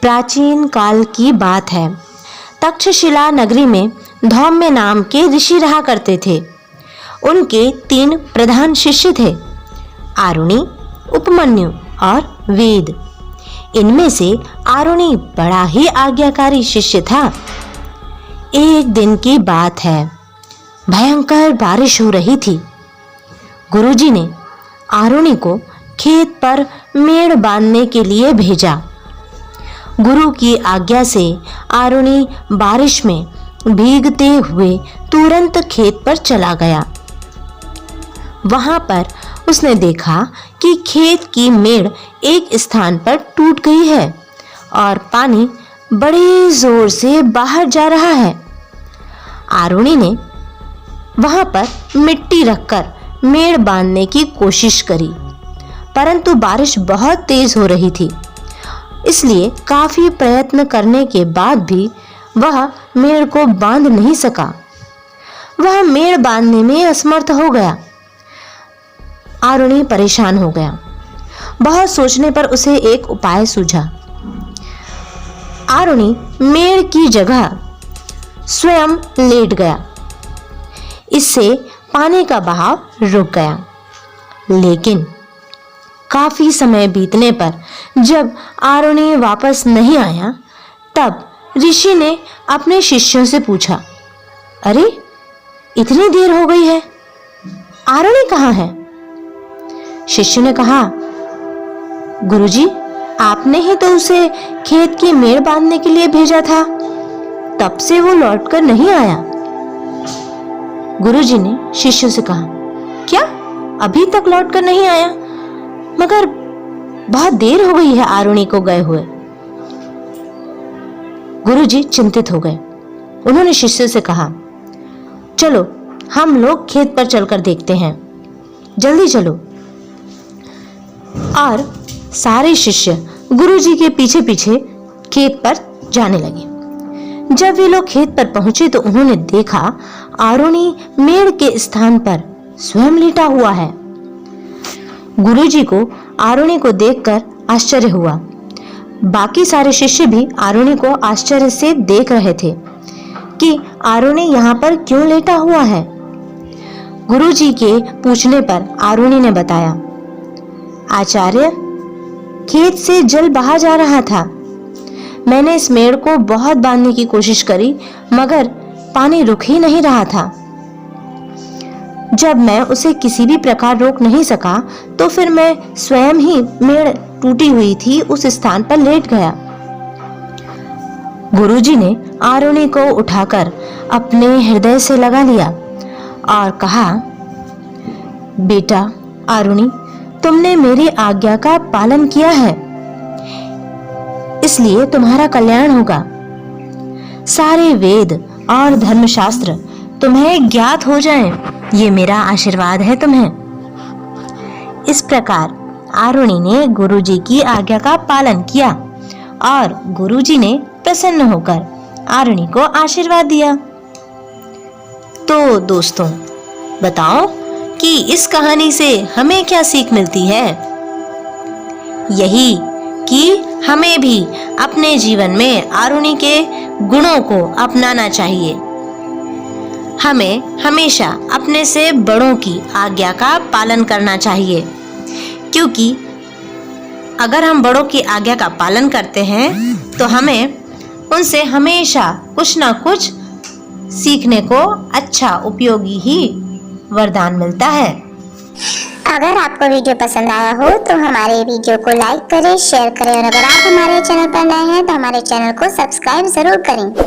प्राचीन काल की बात है। तक्षशिला नगरी में धौम्य नाम के ऋषि रहा करते थे। उनके 3 प्रधान शिष्य थे, आरुणि, उपमन्यु और वेद। इनमें से आरुणि बड़ा ही आज्ञाकारी शिष्य था। एक दिन की बात है, भयंकर बारिश हो रही थी। गुरुजी ने आरुणि को खेत पर मेड़ बांधने के लिए भेजा। गुरु की आज्ञा से आरुणि बारिश में भीगते हुए तुरंत खेत पर चला गया। वहां पर उसने देखा कि खेत की मेड़ एक स्थान पर टूट गई है और पानी बड़े जोर से बाहर जा रहा है। आरुणि ने वहां पर मिट्टी रखकर मेड़ बांधने की कोशिश करी, परंतु बारिश बहुत तेज हो रही थी, इसलिए काफी प्रयत्न करने के बाद भी वह मेड़ को बांध नहीं सका। वह मेड़ बांधने में असमर्थ हो गया। आरुणि परेशान हो गया। बहुत सोचने पर उसे एक उपाय सूझा। आरुणि मेड़ की जगह स्वयं लेट गया। इससे पानी का बहाव रुक गया। लेकिन काफी समय बीतने पर जब आरुणि वापस नहीं आया, तब ऋषि ने अपने शिष्यों से पूछा, अरे इतनी देर हो गई है, आरुणि कहाँ है? शिष्य ने कहा, गुरुजी, आपने ही तो उसे खेत की मेड़ बांधने के लिए भेजा था, तब से वो लौटकर नहीं आया। गुरुजी ने शिष्यों से कहा, क्या अभी तक लौटकर नहीं आया? मगर बहुत देर हो गई है आरुणि को गए हुए। गुरुजी चिंतित हो गए। उन्होंने शिष्य से कहा, चलो हम लोग खेत पर चलकर देखते हैं, जल्दी चलो। और सारे शिष्य गुरुजी के पीछे पीछे खेत पर जाने लगे। जब वे लोग खेत पर पहुंचे तो उन्होंने देखा आरुणि मेड़ के स्थान पर स्वयं लेटा हुआ है। गुरुजी को आरुणि को देखकर आश्चर्य हुआ। बाकी सारे शिष्य भी आरुणि को आश्चर्य से देख रहे थे कि आरुणि यहाँ पर क्यों लेटा हुआ है। गुरुजी के पूछने पर आरुणि ने बताया, आचार्य, खेत से जल बहा जा रहा था। मैंने इस मेड़ को बहुत बांधने की कोशिश करी, मगर पानी रुक ही नहीं रहा था। जब मैं उसे किसी भी प्रकार रोक नहीं सका, तो फिर मैं स्वयं ही मेड़ टूटी हुई थी उस स्थान पर लेट गया। गुरुजी ने आरुणि को उठाकर अपने हृदय से लगा लिया और कहा, बेटा आरुणि, तुमने मेरी आज्ञा का पालन किया है, इसलिए तुम्हारा कल्याण होगा। सारे वेद और धर्मशास्त्र तुम्हें ज्ञात हो जाएं, ये मेरा आशीर्वाद है तुम्हें। इस प्रकार आरुणि ने गुरुजी की आज्ञा का पालन किया और गुरुजी ने प्रसन्न होकर आरुणि को आशीर्वाद दिया। तो दोस्तों, बताओ कि इस कहानी से हमें क्या सीख मिलती है? यही कि हमें भी अपने जीवन में आरुणि के गुणों को अपनाना चाहिए। हमें हमेशा अपने से बड़ों की आज्ञा का पालन करना चाहिए, क्योंकि अगर हम बड़ों की आज्ञा का पालन करते हैं तो हमें उनसे हमेशा कुछ ना कुछ सीखने को अच्छा उपयोगी ही वरदान मिलता है। अगर आपको वीडियो पसंद आया हो तो हमारे वीडियो को लाइक करें, शेयर करें और अगर आप हमारे चैनल पर नए हैं तो हमारे चैनल को सब्सक्राइब जरूर करें।